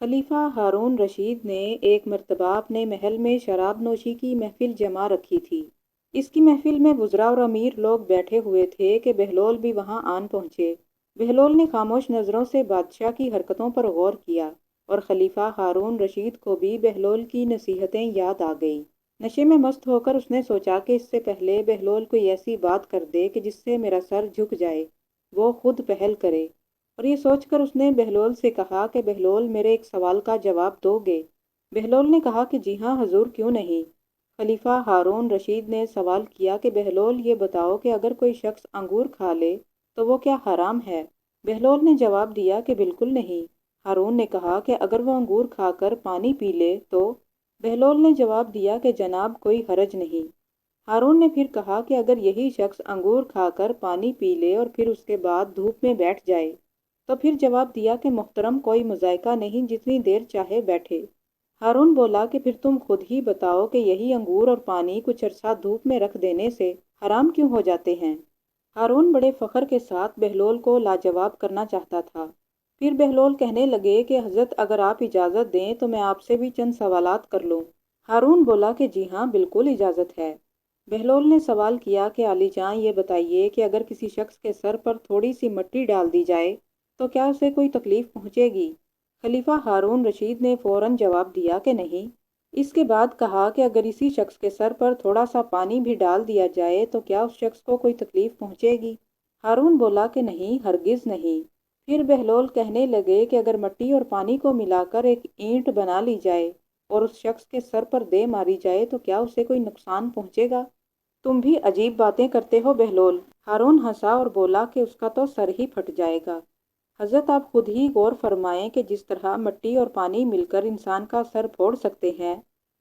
خلیفہ ہارون رشید نے ایک مرتبہ اپنے محل میں شراب نوشی کی محفل جما رکھی تھی۔ اس کی محفل میں وزراء اور امیر لوگ بیٹھے ہوئے تھے کہ بہلول بھی وہاں آن پہنچے۔ بہلول نے خاموش نظروں سے بادشاہ کی حرکتوں پر غور کیا اور خلیفہ ہارون رشید کو بھی بہلول کی نصیحتیں یاد آ گئیں۔ نشے میں مست ہو کر اس نے سوچا کہ اس سے پہلے بہلول کوئی ایسی بات کر دے کہ جس سے میرا سر جھک جائے، وہ خود پہل کرے۔ اور یہ سوچ کر اس نے بہلول سے کہا کہ بہلول میرے ایک سوال کا جواب دو گے؟ بہلول نے کہا کہ جی ہاں حضور، کیوں نہیں۔ خلیفہ ہارون رشید نے سوال کیا کہ بہلول یہ بتاؤ کہ اگر کوئی شخص انگور کھا لے تو وہ کیا حرام ہے؟ بہلول نے جواب دیا کہ بالکل نہیں۔ ہارون نے کہا کہ اگر وہ انگور کھا کر پانی پی لے تو؟ بہلول نے جواب دیا کہ جناب کوئی حرج نہیں۔ ہارون نے پھر کہا کہ اگر یہی شخص انگور کھا کر پانی پی لے اور پھر اس کے بعد دھوپ میں بیٹھ جائے تو؟ پھر جواب دیا کہ محترم کوئی مذائقہ نہیں، جتنی دیر چاہے بیٹھے۔ ہارون بولا کہ پھر تم خود ہی بتاؤ کہ یہی انگور اور پانی کچھ عرصہ دھوپ میں رکھ دینے سے حرام کیوں ہو جاتے ہیں؟ ہارون بڑے فخر کے ساتھ بہلول کو لاجواب کرنا چاہتا تھا۔ پھر بہلول کہنے لگے کہ حضرت اگر آپ اجازت دیں تو میں آپ سے بھی چند سوالات کر لوں۔ ہارون بولا کہ جی ہاں بالکل اجازت ہے۔ بہلول نے سوال کیا کہ عالی جاں یہ بتائیے کہ اگر کسی شخص کے سر پر تھوڑی سی مٹی ڈال دی جائے تو کیا اسے کوئی تکلیف پہنچے گی؟ خلیفہ ہارون رشید نے فوراً جواب دیا کہ نہیں۔ اس کے بعد کہا کہ اگر اسی شخص کے سر پر تھوڑا سا پانی بھی ڈال دیا جائے تو کیا اس شخص کو کوئی تکلیف پہنچے گی؟ ہارون بولا کہ نہیں، ہرگز نہیں۔ پھر بہلول کہنے لگے کہ اگر مٹی اور پانی کو ملا کر ایک اینٹ بنا لی جائے اور اس شخص کے سر پر دے ماری جائے تو کیا اسے کوئی نقصان پہنچے گا؟ تم بھی عجیب باتیں کرتے ہو بہلول۔ ہارون ہنسا اور بولا کہ اس کا تو سر ہی پھٹ جائے گا۔ حضرت آپ خود ہی غور فرمائیں کہ جس طرح مٹی اور پانی مل کر انسان کا سر پھوڑ سکتے ہیں،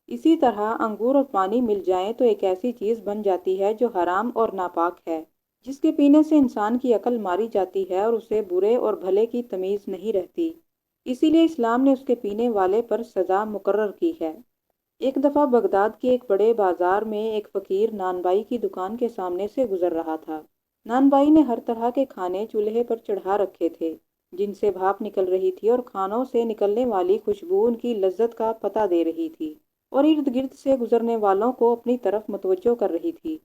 اسی طرح انگور اور پانی مل جائیں تو ایک ایسی چیز بن جاتی ہے جو حرام اور ناپاک ہے، جس کے پینے سے انسان کی عقل ماری جاتی ہے اور اسے برے اور بھلے کی تمیز نہیں رہتی۔ اسی لیے اسلام نے اس کے پینے والے پر سزا مقرر کی ہے۔ ایک دفعہ بغداد کے ایک بڑے بازار میں ایک فقیر نان بائی کی دکان کے سامنے سے گزر رہا تھا۔ نان بائی نے ہر طرح کے کھانے چولہے پر چڑھا رکھے تھے جن سے بھاپ نکل رہی تھی اور کھانوں سے نکلنے والی خوشبو ان کی لذت کا پتہ دے رہی تھی اور ارد گرد سے گزرنے والوں کو اپنی طرف متوجہ کر رہی تھی۔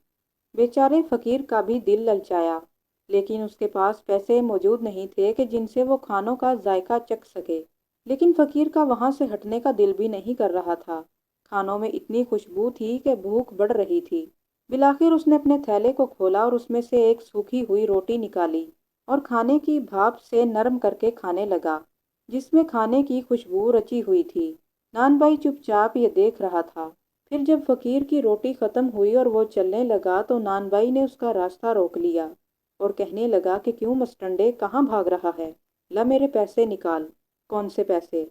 بیچارے فقیر کا بھی دل للچایا، لیکن اس کے پاس پیسے موجود نہیں تھے کہ جن سے وہ کھانوں کا ذائقہ چکھ سکے۔ لیکن فقیر کا وہاں سے ہٹنے کا دل بھی نہیں کر رہا تھا۔ کھانوں میں اتنی خوشبو تھی کہ بھوک بڑھ رہی تھی۔ بالآخر اس نے اپنے تھیلے کو کھولا اور اس میں سے ایک سوکھی ہوئی روٹی نکالی اور کھانے کی بھاپ سے نرم کر کے کھانے لگا، جس میں کھانے کی خوشبو رچی ہوئی تھی۔ نان بھائی چپ چاپ یہ دیکھ رہا تھا۔ پھر جب فقیر کی روٹی ختم ہوئی اور وہ چلنے لگا تو نان بھائی نے اس کا راستہ روک لیا اور کہنے لگا کہ کیوں مسٹنڈے، کہاں بھاگ رہا ہے؟ لا میرے پیسے نکال۔ کون سے پیسے؟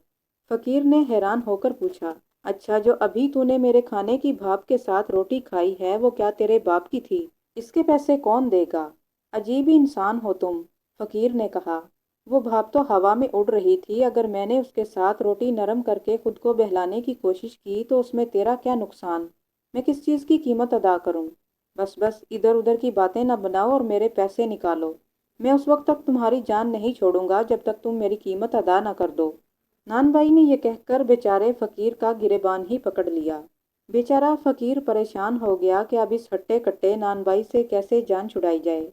فقیر نے حیران ہو کر پوچھا۔ اچھا، جو ابھی تو نے میرے کھانے کی بھاپ کے ساتھ روٹی کھائی ہے وہ کیا تیرے باپ کی تھی؟ اس کے پیسے کون دے گا؟ عجیب ہی انسان ہو تم، فقیر نے کہا۔ وہ بھاپ تو ہوا میں اڑ رہی تھی، اگر میں نے اس کے ساتھ روٹی نرم کر کے خود کو بہلانے کی کوشش کی تو اس میں تیرا کیا نقصان؟ میں کس چیز کی قیمت ادا کروں؟ بس بس ادھر ادھر کی باتیں نہ بناؤ اور میرے پیسے نکالو۔ میں اس وقت تک تمہاری جان نہیں چھوڑوں گا جب تک تم میری قیمت ادا نہ کر دو۔ نان بھائی نے یہ کہہ کر بیچارے فقیر کا گریبان ہی پکڑ لیا۔ بیچارہ فقیر پریشان ہو گیا کہ اب اس ہٹے کٹے نان بھائی سے کیسے جان چھڑائی جائے۔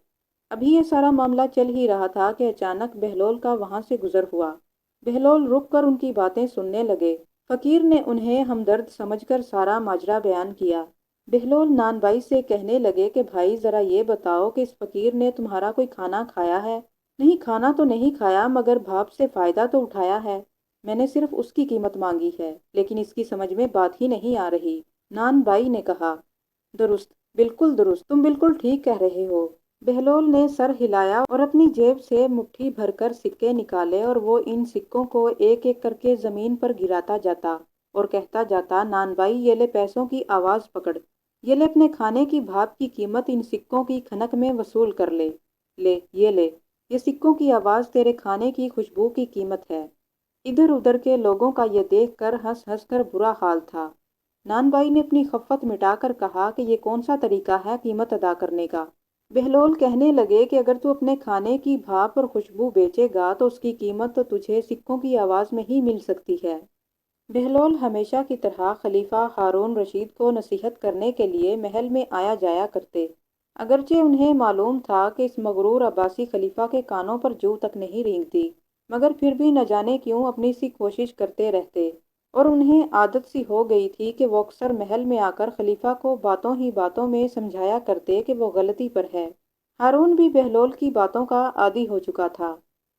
ابھی یہ سارا معاملہ چل ہی رہا تھا کہ اچانک بہلول کا وہاں سے گزر ہوا۔ بہلول رک کر ان کی باتیں سننے لگے۔ فقیر نے انہیں ہمدرد سمجھ کر سارا ماجرا بیان کیا۔ بہلول نان بھائی سے کہنے لگے کہ بھائی ذرا یہ بتاؤ کہ اس فقیر نے تمہارا کوئی کھانا کھایا ہے؟ نہیں، کھانا تو نہیں کھایا، مگر بھاپ سے فائدہ تو اٹھایا ہے۔ میں نے صرف اس کی قیمت مانگی ہے، لیکن اس کی سمجھ میں بات ہی نہیں آ رہی۔ نان بھائی نے کہا، درست، بالکل درست، تم بالکل ٹھیک کہہ رہے ہو۔ بہلول نے سر ہلایا اور اپنی جیب سے مٹھی بھر کر سکے نکالے اور وہ ان سکوں کو ایک ایک کر کے زمین پر گراتا جاتا اور کہتا جاتا، نان بھائی یہ لے پیسوں کی آواز پکڑ، یہ لے اپنے کھانے کی بھاپ کی قیمت ان سکوں کی کھنک میں وصول کر لے، لے یہ سکوں کی آواز تیرے کھانے کی خوشبو کی قیمت ہے۔ ادھر ادھر کے لوگوں کا یہ دیکھ کر ہنس ہنس کر برا حال تھا۔ نان بھائی نے اپنی خفت مٹا کر کہا کہ یہ کون سا طریقہ ہے قیمت ادا کرنے کا؟ بہلول کہنے لگے کہ اگر تو اپنے کھانے کی بھاپ اور خوشبو بیچے گا تو اس کی قیمت تو تجھے سکوں کی آواز میں ہی مل سکتی ہے۔ بہلول ہمیشہ کی طرح خلیفہ ہارون رشید کو نصیحت کرنے کے لیے محل میں آیا جایا کرتے، اگرچہ انہیں معلوم تھا کہ اس مغرور عباسی خلیفہ کے کانوں پر جوں تک نہیں رینگتی، مگر پھر بھی نہ جانے کیوں اپنی سی کوشش کرتے رہتے، اور انہیں عادت سی ہو گئی تھی کہ وہ اکثر محل میں آ کر خلیفہ کو باتوں ہی باتوں میں سمجھایا کرتے کہ وہ غلطی پر ہے۔ ہارون بھی بہلول کی باتوں کا عادی ہو چکا تھا،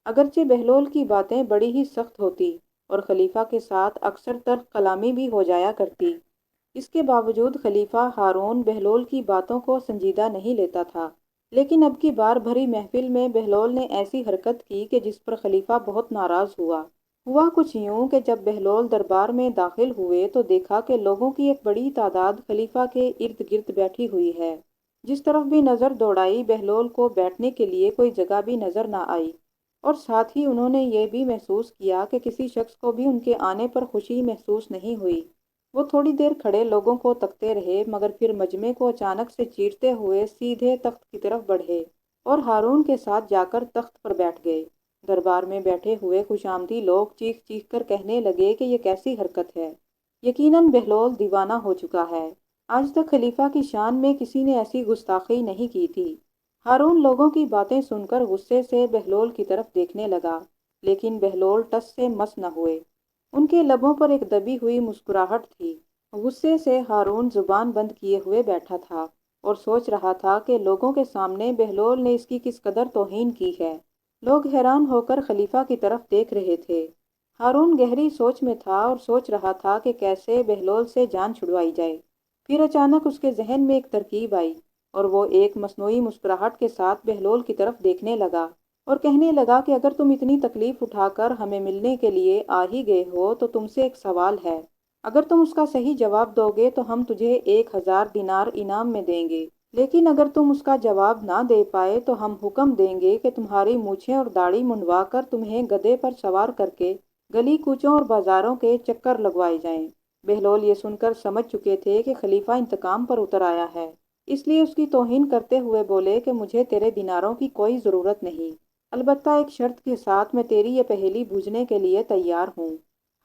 اگرچہ بہلول کی باتیں بڑی ہی سخت ہوتی اور خلیفہ کے ساتھ اکثر تلخ کلامی بھی ہو جایا کرتی، اس کے باوجود خلیفہ ہارون بہلول کی باتوں کو سنجیدہ نہیں لیتا تھا۔ لیکن اب کی بار بھری محفل میں بہلول نے ایسی حرکت کی کہ جس پر خلیفہ بہت ناراض ہوا۔ ہوا کچھ یوں کہ جب بہلول دربار میں داخل ہوئے تو دیکھا کہ لوگوں کی ایک بڑی تعداد خلیفہ کے ارد گرد بیٹھی ہوئی ہے۔ جس طرف بھی نظر دوڑائی بہلول کو بیٹھنے کے لیے کوئی جگہ بھی نظر نہ آئی، اور ساتھ ہی انہوں نے یہ بھی محسوس کیا کہ کسی شخص کو بھی ان کے آنے پر خوشی محسوس نہیں ہوئی۔ وہ تھوڑی دیر کھڑے لوگوں کو تکتے رہے، مگر پھر مجمع کو اچانک سے چیرتے ہوئے سیدھے تخت کی طرف بڑھے اور ہارون کے ساتھ جا کر تخت پر بیٹھ گئے۔ دربار میں بیٹھے ہوئے خوش آمدی لوگ چیخ چیخ کر کہنے لگے کہ یہ کیسی حرکت ہے، یقیناً بہلول دیوانہ ہو چکا ہے، آج تک خلیفہ کی شان میں کسی نے ایسی گستاخی نہیں کی تھی۔ ہارون لوگوں کی باتیں سن کر غصے سے بہلول کی طرف دیکھنے لگا، لیکن بہلول ٹس سے مس نہ ہوئے۔ ان کے لبوں پر ایک دبی ہوئی مسکراہٹ تھی۔ غصے سے ہارون زبان بند کیے ہوئے بیٹھا تھا اور سوچ رہا تھا کہ لوگوں کے سامنے بہلول نے اس کی کس قدر توہین کی ہے۔ لوگ حیران ہو کر خلیفہ کی طرف دیکھ رہے تھے۔ ہارون گہری سوچ میں تھا اور سوچ رہا تھا کہ کیسے بہلول سے جان چھڑوائی جائے۔ پھر اچانک اس کے ذہن میں ایک ترکیب آئی اور وہ ایک مصنوعی مسکراہٹ کے ساتھ بہلول کی طرف دیکھنے لگا اور کہنے لگا کہ اگر تم اتنی تکلیف اٹھا کر ہمیں ملنے کے لیے آ ہی گئے ہو تو تم سے ایک سوال ہے، اگر تم اس کا صحیح جواب دو گے تو ہم تجھے 1000 دینار انعام میں دیں گے، لیکن اگر تم اس کا جواب نہ دے پائے تو ہم حکم دیں گے کہ تمہاری مونچھیں اور داڑھی منڈوا کر تمہیں گدھے پر سوار کر کے گلی کوچوں اور بازاروں کے چکر لگوائے جائیں۔ بہلول یہ سن کر سمجھ چکے تھے کہ خلیفہ انتقام پر اتر آیا ہے، اس لیے اس کی توہین کرتے ہوئے بولے کہ مجھے تیرے دیناروں کی کوئی ضرورت نہیں، البتہ ایک شرط کے ساتھ میں تیری یہ پہیلی بوجھنے کے لیے تیار ہوں۔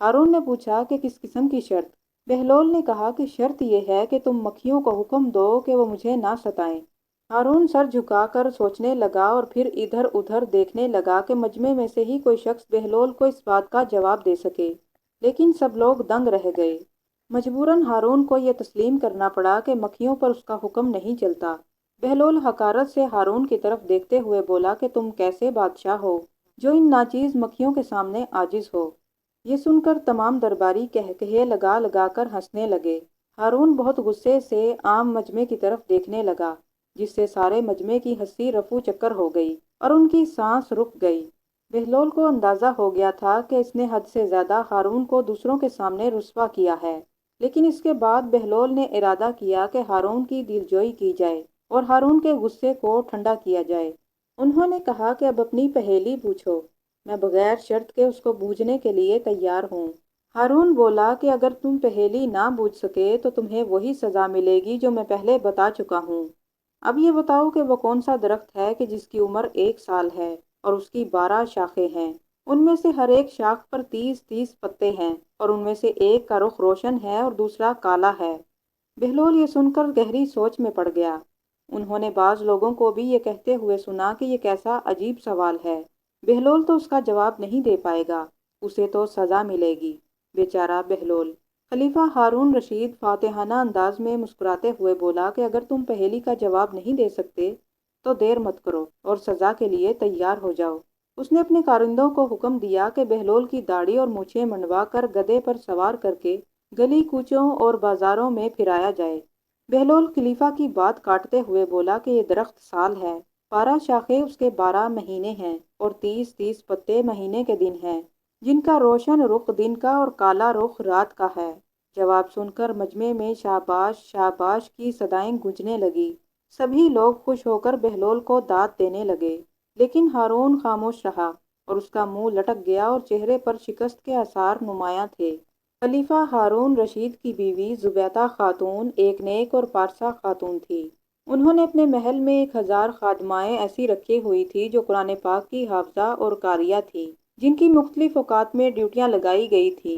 ہارون نے پوچھا کہ کس قسم کی شرط؟ بہلول نے کہا کہ شرط یہ ہے کہ تم مکھیوں کو حکم دو کہ وہ مجھے نہ ستائیں۔ ہارون سر جھکا کر سوچنے لگا اور پھر ادھر ادھر دیکھنے لگا کہ مجمع میں سے ہی کوئی شخص بہلول کو اس بات کا جواب دے سکے، لیکن سب لوگ دنگ رہ گئے۔ مجبوراً ہارون کو یہ تسلیم کرنا پڑا کہ مکھیوں پر اس کا حکم نہیں چلتا۔ بہلول حقارت سے ہارون کی طرف دیکھتے ہوئے بولا کہ تم کیسے بادشاہ ہو جو ان ناچیز مکھیوں کے سامنے عاجز ہو؟ یہ سن کر تمام درباری کہے لگا لگا کر ہنسنے لگے۔ ہارون بہت غصے سے عام مجمع کی طرف دیکھنے لگا، جس سے سارے مجمع کی ہنسی رفو چکر ہو گئی اور ان کی سانس رک گئی۔ بہلول کو اندازہ ہو گیا تھا کہ اس نے حد سے زیادہ ہارون کو دوسروں کے سامنے رسوا کیا ہے، لیکن اس کے بعد بہلول نے ارادہ کیا کہ ہارون کی دلجوئی کی جائے اور ہارون کے غصے کو ٹھنڈا کیا جائے۔ انہوں نے کہا کہ اب اپنی پہیلی پوچھو، میں بغیر شرط کے اس کو بوجھنے کے لیے تیار ہوں۔ ہارون بولا کہ اگر تم پہیلی نہ بوجھ سکے تو تمہیں وہی سزا ملے گی جو میں پہلے بتا چکا ہوں۔ اب یہ بتاؤ کہ وہ کون سا درخت ہے کہ جس کی عمر 1 سال ہے اور اس کی 12 شاخیں ہیں، ان میں سے ہر ایک شاخ پر 30 پتے ہیں اور ان میں سے ایک کا رخ روشن ہے اور دوسرا کالا ہے۔ بہلول یہ سن کر گہری سوچ میں پڑ گیا۔ انہوں نے بعض لوگوں کو بھی یہ کہتے ہوئے سنا کہ یہ کیسا عجیب سوال ہے، بہلول تو اس کا جواب نہیں دے پائے گا، اسے تو سزا ملے گی، بیچارہ بہلول۔ خلیفہ ہارون رشید فاتحانہ انداز میں مسکراتے ہوئے بولا کہ اگر تم پہیلی کا جواب نہیں دے سکتے تو دیر مت کرو اور سزا کے لیے تیار ہو جاؤ۔ اس نے اپنے کارندوں کو حکم دیا کہ بہلول کی داڑھی اور مونچھیں منڈوا کر گدھے پر سوار کر کے گلی کوچوں اور بازاروں میں پھرایا جائے۔ بہلول خلیفہ کی بات کاٹتے ہوئے بولا کہ یہ درخت سال ہے، 12 شاخیں اس کے 12 مہینے ہیں اور 30 پتے مہینے کے دن ہیں، جن کا روشن رخ دن کا اور کالا رخ رات کا ہے۔ جواب سن کر مجمع میں شاباش شاباش کی صدائیں گونجنے لگی۔ سبھی لوگ خوش ہو کر بہلول کو داد دینے لگے، لیکن ہارون خاموش رہا اور اس کا منہ لٹک گیا اور چہرے پر شکست کے آثار نمایاں تھے۔ خلیفہ ہارون رشید کی بیوی زبیدہ خاتون ایک نیک اور پارسا خاتون تھی۔ انہوں نے اپنے محل میں 1000 خادمائیں ایسی رکھی ہوئی تھی جو قرآن پاک کی حافظہ اور قاریہ تھی، جن کی مختلف اوقات میں ڈیوٹیاں لگائی گئی تھی۔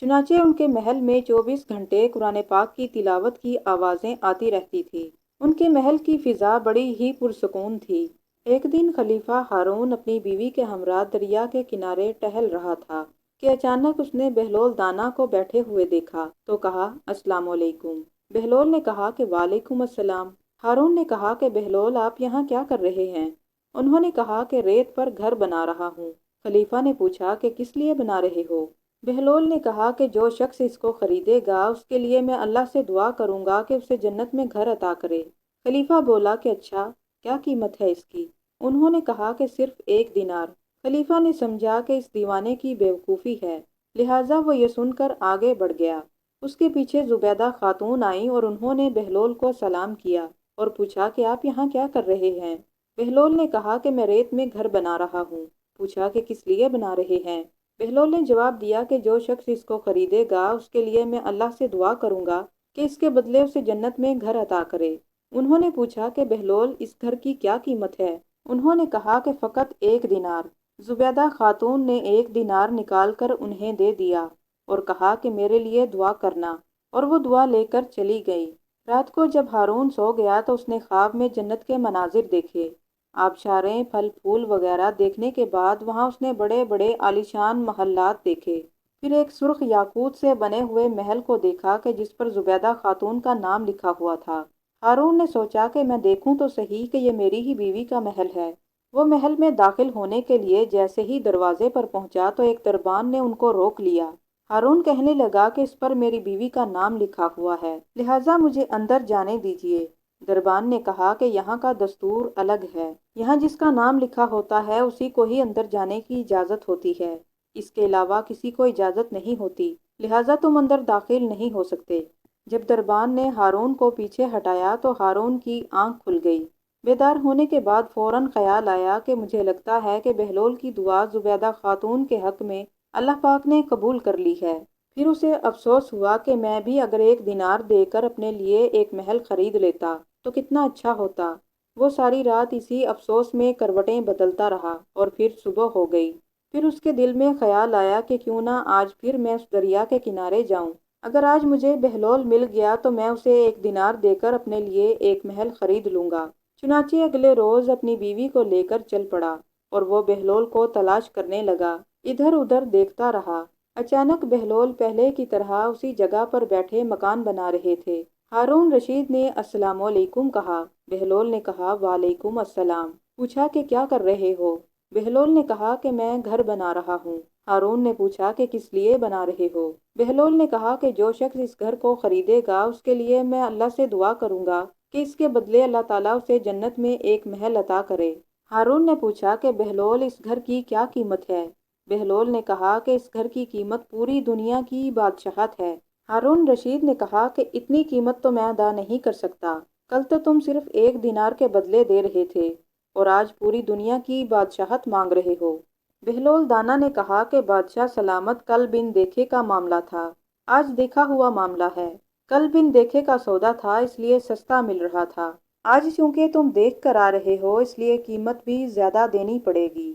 چنانچہ ان کے محل میں 24 گھنٹے قرآن پاک کی تلاوت کی آوازیں آتی رہتی تھی۔ ان کے محل کی فضا بڑی ہی پرسکون تھی۔ ایک دن خلیفہ ہارون اپنی بیوی کے ہمراہ دریا کے کنارے ٹہل رہا تھا کہ اچانک اس نے بہلول دانا کو بیٹھے ہوئے دیکھا تو کہا، السلام علیکم۔ بہلول نے کہا کہ وعلیکم السلام۔ ہارون نے کہا کہ بہلول، آپ یہاں کیا کر رہے ہیں؟ انہوں نے کہا کہ ریت پر گھر بنا رہا ہوں۔ خلیفہ نے پوچھا کہ کس لیے بنا رہے ہو؟ بہلول نے کہا کہ جو شخص اس کو خریدے گا اس کے لیے میں اللہ سے دعا کروں گا کہ اسے جنت میں گھر عطا کرے۔ خلیفہ بولا کہ اچھا، کیا قیمت ہے اس کی؟ انہوں نے کہا کہ صرف 1 دینار۔ خلیفہ نے سمجھا کہ اس دیوانے کی بیوقوفی ہے، لہٰذا وہ یہ سن کر آگے بڑھ گیا۔ اس کے پیچھے زبیدہ خاتون آئیں اور انہوں نے بہلول کو سلام کیا اور پوچھا کہ آپ یہاں کیا کر رہے ہیں؟ بہلول نے کہا کہ میں ریت میں گھر بنا رہا ہوں۔ پوچھا کہ کس لیے بنا رہے ہیں؟ بہلول نے جواب دیا کہ جو شخص اس کو خریدے گا اس کے لیے میں اللہ سے دعا کروں گا کہ اس کے بدلے اسے جنت میں گھر عطا کرے۔ انہوں نے پوچھا کہ بہلول، اس گھر کی کیا قیمت ہے؟ انہوں نے کہا کہ فقط 1 دینار۔ زبیدہ خاتون نے 1 دینار نکال کر انہیں دے دیا اور کہا کہ میرے لیے دعا کرنا، اور وہ دعا لے کر چلی گئی۔ رات کو جب ہارون سو گیا تو اس نے خواب میں جنت کے مناظر دیکھے۔ آبشاریں، پھل پھول وغیرہ دیکھنے کے بعد وہاں اس نے بڑے بڑے عالیشان محلات دیکھے۔ پھر ایک سرخ یاقوت سے بنے ہوئے محل کو دیکھا کہ جس پر زبیدہ خاتون کا نام لکھا ہوا تھا۔ ہارون نے سوچا کہ میں دیکھوں تو صحیح کہ یہ میری ہی بیوی کا محل ہے۔ وہ محل میں داخل ہونے کے لیے جیسے ہی دروازے پر پہنچا تو ایک دربان نے ان کو روک لیا۔ ہارون کہنے لگا کہ اس پر میری بیوی کا نام لکھا ہوا ہے، لہٰذا مجھے اندر جانے دیجیے۔ دربان نے کہا کہ یہاں کا دستور الگ ہے، یہاں جس کا نام لکھا ہوتا ہے اسی کو ہی اندر جانے کی اجازت ہوتی ہے، اس کے علاوہ کسی کو اجازت نہیں ہوتی، لہٰذا تم اندر داخل نہیں ہو سکتے۔ جب دربان نے ہارون کو پیچھے ہٹایا تو ہارون کی آنکھ کھل گئی۔ بیدار ہونے کے بعد فوراً خیال آیا کہ مجھے لگتا ہے کہ بہلول کی دعا زبیدہ خاتون کے حق میں اللہ پاک نے قبول کر لی ہے۔ پھر اسے افسوس ہوا کہ میں بھی اگر 1 دینار دے کر اپنے لیے ایک محل خرید لیتا تو کتنا اچھا ہوتا۔ وہ ساری رات اسی افسوس میں کروٹیں بدلتا رہا اور پھر صبح ہو گئی۔ پھر اس کے دل میں خیال آیا کہ کیوں نہ آج پھر میں اس دریا کے کنارے جاؤں۔ اگر آج مجھے بہلول مل گیا تو میں اسے 1 دینار دے کر اپنے لیے ایک محل خرید لوں گا۔ چنانچہ اگلے روز اپنی بیوی کو لے کر چل پڑا اور وہ بہلول کو تلاش کرنے لگا، ادھر ادھر دیکھتا رہا۔ اچانک بہلول پہلے کی طرح اسی جگہ پر بیٹھے مکان بنا رہے تھے۔ ہارون رشید نے السلام علیکم کہا۔ بہلول نے کہا وعلیکم السلام۔ پوچھا کہ کیا کر رہے ہو؟ بہلول نے کہا کہ میں گھر بنا رہا ہوں۔ ہارون نے پوچھا کہ کس لیے بنا رہے ہو؟ بہلول نے کہا کہ جو شخص اس گھر کو خریدے گا اس کے لیے میں اللہ سے دعا کروں گا کہ اس کے بدلے اللہ تعالیٰ اسے جنت میں ایک محل عطا کرے۔ ہارون نے پوچھا کہ بہلول، اس گھر کی کیا قیمت ہے؟ بہلول نے کہا کہ اس گھر کی قیمت پوری دنیا کی بادشاہت ہے۔ ہارون رشید نے کہا کہ اتنی قیمت تو میں ادا نہیں کر سکتا۔ کل تو تم صرف 1 دینار کے بدلے دے رہے تھے اور آج پوری دنیا کی بادشاہت مانگ رہے ہو۔ بہلول دانا نے کہا کہ بادشاہ سلامت، کل بن دیکھے کا معاملہ تھا، آج دیکھا ہوا معاملہ ہے۔ کل بن دیکھے کا سودا تھا اس لیے سستا مل رہا تھا، آج چونکہ تم دیکھ کر آ رہے ہو اس لیے قیمت بھی زیادہ دینی پڑے گی۔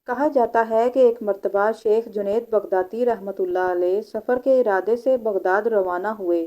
کہا جاتا ہے کہ ایک مرتبہ شیخ جنید بغدادی رحمۃ اللہ علیہ سفر کے ارادے سے بغداد روانہ ہوئے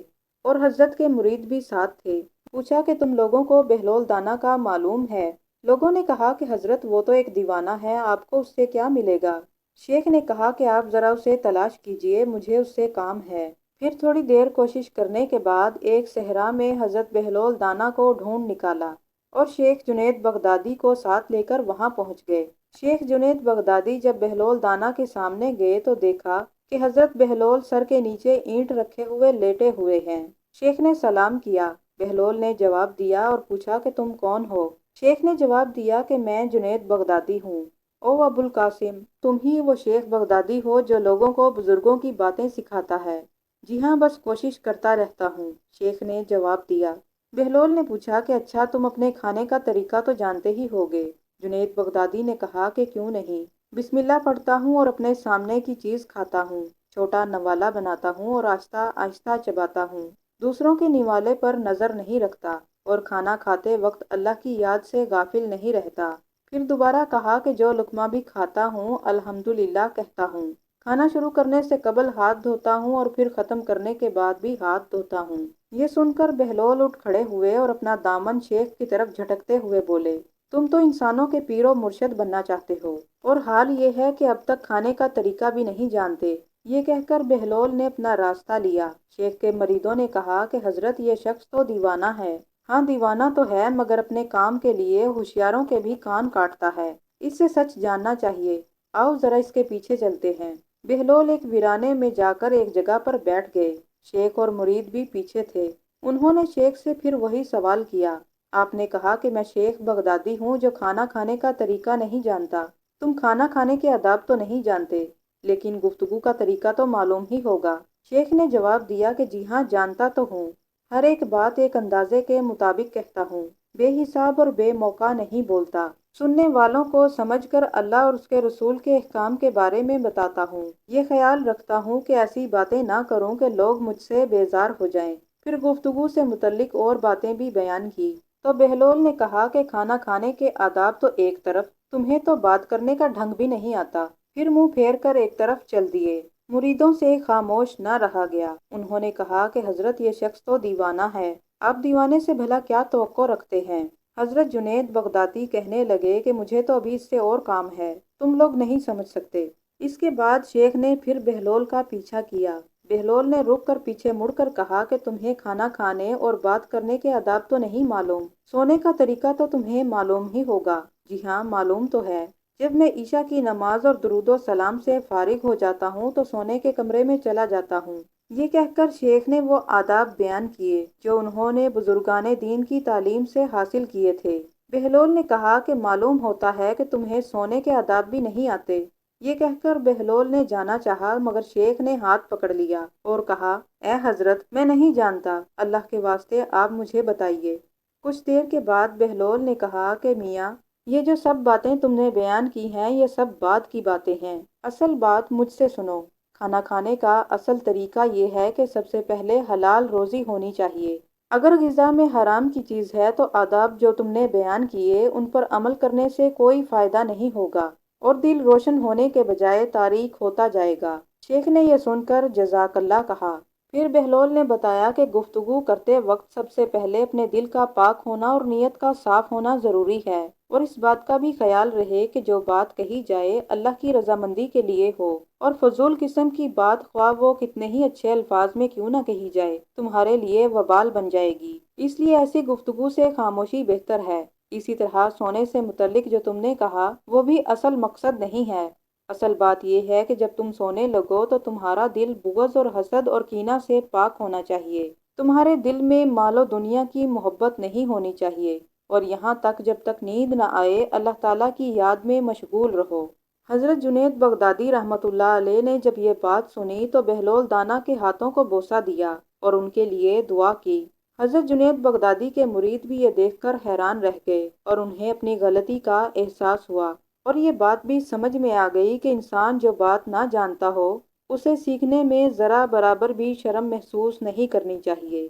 اور حضرت کے مرید بھی ساتھ تھے۔ پوچھا کہ تم لوگوں کو بہلول دانا کا معلوم ہے؟ لوگوں نے کہا کہ حضرت وہ تو ایک دیوانہ ہے، آپ کو اس سے کیا ملے گا؟ شیخ نے کہا کہ آپ ذرا اسے تلاش کیجئے، مجھے اس سے کام ہے۔ پھر تھوڑی دیر کوشش کرنے کے بعد ایک صحرا میں حضرت بہلول دانا کو ڈھونڈ نکالا اور شیخ جنید بغدادی کو ساتھ لے کر وہاں پہنچ گئے۔ شیخ جنید بغدادی جب بہلول دانا کے سامنے گئے تو دیکھا کہ حضرت بہلول سر کے نیچے اینٹ رکھے ہوئے لیٹے ہوئے ہیں۔ شیخ نے سلام کیا۔ بہلول نے جواب دیا اور پوچھا کہ تم کون ہو؟ شیخ نے جواب دیا کہ میں جنید بغدادی ہوں۔ او ابو القاسم، تم ہی وہ شیخ بغدادی ہو جو لوگوں کو بزرگوں کی باتیں سکھاتا ہے؟ جی ہاں، بس کوشش کرتا رہتا ہوں، شیخ نے جواب دیا۔ بہلول نے پوچھا کہ اچھا، تم اپنے کھانے کا طریقہ تو جانتے ہی ہوگے؟ جنید بغدادی نے کہا کہ کیوں نہیں، بسم اللہ پڑھتا ہوں اور اپنے سامنے کی چیز کھاتا ہوں، چھوٹا نوالا بناتا ہوں اور آہستہ آہستہ چباتا ہوں، دوسروں کے نوالے پر نظر نہیں رکھتا۔ اور کھانا کھاتے وقت اللہ کی یاد سے غافل نہیں رہتا۔ پھر دوبارہ کہا کہ جو لقمہ بھی کھاتا ہوں الحمدللہ کہتا ہوں۔ کھانا شروع کرنے سے قبل ہاتھ دھوتا ہوں اور پھر ختم کرنے کے بعد بھی ہاتھ دھوتا ہوں۔ یہ سن کر بہلول اٹھ کھڑے ہوئے اور اپنا دامن شیخ کی طرف جھٹکتے ہوئے بولے، تم تو انسانوں کے پیر و مرشد بننا چاہتے ہو اور حال یہ ہے کہ اب تک کھانے کا طریقہ بھی نہیں جانتے۔ یہ کہہ کر بہلول نے اپنا راستہ لیا۔ شیخ کے مریدوں نے کہا کہ حضرت یہ شخص تو دیوانہ ہے۔ ہاں دیوانہ تو ہے مگر اپنے کام کے لیے ہوشیاروں کے بھی کان کاٹتا ہے۔ اس سے سچ جاننا چاہیے۔ آؤ ذرا اس کے پیچھے چلتے ہیں۔ بہلول ایک ویرانے میں جا کر ایک جگہ پر بیٹھ گئے۔ شیخ اور مرید بھی پیچھے تھے۔ انہوں نے شیخ سے پھر وہی سوال کیا۔ آپ نے کہا کہ میں شیخ بغدادی ہوں جو کھانا کھانے کا طریقہ نہیں جانتا۔ تم کھانا کھانے کے آداب تو نہیں جانتے، لیکن گفتگو کا طریقہ تو معلوم ہی ہوگا۔ شیخ نے جواب دیا کہ جی ہاں جانتا تو ہوں۔ ہر ایک بات ایک اندازے کے مطابق کہتا ہوں، بے حساب اور بے موقع نہیں بولتا۔ سننے والوں کو سمجھ کر اللہ اور اس کے رسول کے احکام کے بارے میں بتاتا ہوں۔ یہ خیال رکھتا ہوں کہ ایسی باتیں نہ کروں کہ لوگ مجھ سے بیزار ہو جائیں۔ پھر گفتگو سے متعلق اور باتیں بھی بیان کی تو بہلول نے کہا کہ کھانا کھانے کے آداب تو ایک طرف، تمہیں تو بات کرنے کا ڈھنگ بھی نہیں آتا۔ پھر منہ پھیر کر ایک طرف چل دیے۔ مریدوں سے خاموش نہ رہا گیا۔ انہوں نے کہا کہ حضرت یہ شخص تو دیوانہ ہے۔ آپ دیوانے سے بھلا کیا توقع رکھتے ہیں؟ حضرت جنید بغدادی کہنے لگے کہ مجھے تو ابھی اس سے اور کام ہے، تم لوگ نہیں سمجھ سکتے۔ اس کے بعد شیخ نے پھر بہلول کا پیچھا کیا۔ بہلول نے رک کر پیچھے مڑ کر کہا کہ تمہیں کھانا کھانے اور بات کرنے کے آداب تو نہیں معلوم، سونے کا طریقہ تو تمہیں معلوم ہی ہوگا۔ جی ہاں معلوم تو ہے۔ جب میں عشاء کی نماز اور درود و سلام سے فارغ ہو جاتا ہوں تو سونے کے کمرے میں چلا جاتا ہوں۔ یہ کہہ کر شیخ نے وہ آداب بیان کیے جو انہوں نے بزرگان دین کی تعلیم سے حاصل کیے تھے۔ بہلول نے کہا کہ معلوم ہوتا ہے کہ تمہیں سونے کے آداب بھی نہیں آتے۔ یہ کہہ کر بہلول نے جانا چاہا مگر شیخ نے ہاتھ پکڑ لیا اور کہا، اے حضرت میں نہیں جانتا، اللہ کے واسطے آپ مجھے بتائیے۔ کچھ دیر کے بعد بہلول نے کہا کہ میاں یہ جو سب باتیں تم نے بیان کی ہیں یہ سب بعد کی باتیں ہیں، اصل بات مجھ سے سنو۔ کھانا کھانے کا اصل طریقہ یہ ہے کہ سب سے پہلے حلال روزی ہونی چاہیے۔ اگر غذا میں حرام کی چیز ہے تو آداب جو تم نے بیان کیے ان پر عمل کرنے سے کوئی فائدہ نہیں ہوگا اور دل روشن ہونے کے بجائے تاریک ہوتا جائے گا۔ شیخ نے یہ سن کر جزاک اللہ کہا۔ پھر بہلول نے بتایا کہ گفتگو کرتے وقت سب سے پہلے اپنے دل کا پاک ہونا اور نیت کا صاف ہونا ضروری ہے، اور اس بات کا بھی خیال رہے کہ جو بات کہی جائے اللہ کی رضامندی کے لیے ہو، اور فضول قسم کی بات خواہ وہ کتنے ہی اچھے الفاظ میں کیوں نہ کہی جائے تمہارے لیے وبال بن جائے گی، اس لیے ایسی گفتگو سے خاموشی بہتر ہے۔ اسی طرح سونے سے متعلق جو تم نے کہا وہ بھی اصل مقصد نہیں ہے۔ اصل بات یہ ہے کہ جب تم سونے لگو تو تمہارا دل بغض اور حسد اور کینہ سے پاک ہونا چاہیے۔ تمہارے دل میں مال و دنیا کی محبت نہیں ہونی چاہیے، اور یہاں تک جب تک نیند نہ آئے اللہ تعالیٰ کی یاد میں مشغول رہو۔ حضرت جنید بغدادی رحمۃ اللہ علیہ نے جب یہ بات سنی تو بہلول دانا کے ہاتھوں کو بوسہ دیا اور ان کے لیے دعا کی۔ حضرت جنید بغدادی کے مرید بھی یہ دیکھ کر حیران رہ گئے اور انہیں اپنی غلطی کا احساس ہوا، اور یہ بات بھی سمجھ میں آ گئی کہ انسان جو بات نہ جانتا ہو اسے سیکھنے میں ذرا برابر بھی شرم محسوس نہیں کرنی چاہیے۔